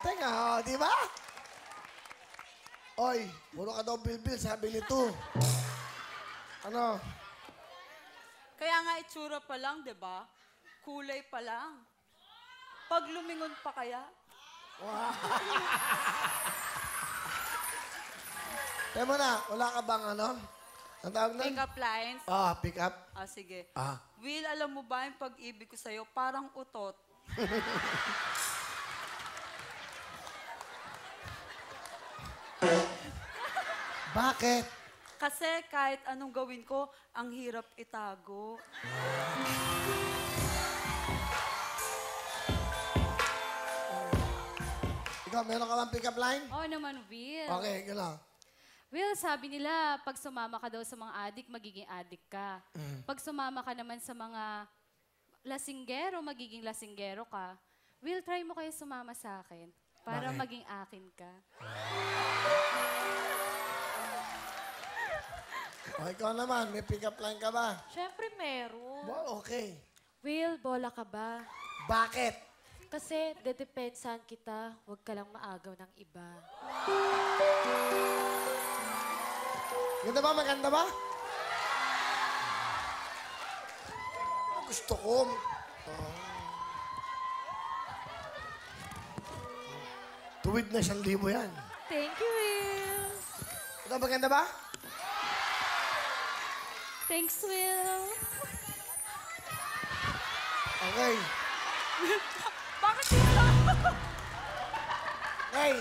Teka, di ba? Oy, puro ka daw bilbil, sabi nito. Ano? Kaya nga itsura pa lang, di ba? Kulay pa lang. Pag lumingon pa kaya? Kaya mo na, wala ka bang ano? Ang tawag nun? Pick up lines? Pick up. Sige. Ah. Will, alam mo ba yung pag-ibig ko sa'yo parang utot? Bakit? Kasi kahit anong gawin ko, ang hirap itago. Ikaw, meron ka bang pick up line? Oo naman, Will. Okay, gano'n. Will, sabi nila, pag sumama ka daw sa mga adik, magiging adik ka. Pag sumama ka naman sa mga lasinggero, magiging lasinggero ka. Will, try mo kayo sumama sa akin para Bakit? maging akin ka. Ikaw naman, may pick up line ka ba? Siyempre meron. Okay. Will, bola ka ba? Bakit? Kasi dedepensahan kita, huwag ka lang maagaw ng iba. Ganda ba? Maganda ba? Gusto ko. Tuwid na 1,000 yan. Thank you, Will. Ito, maganda ba? Thanks, Will. Okay. Bakit yun? Okay.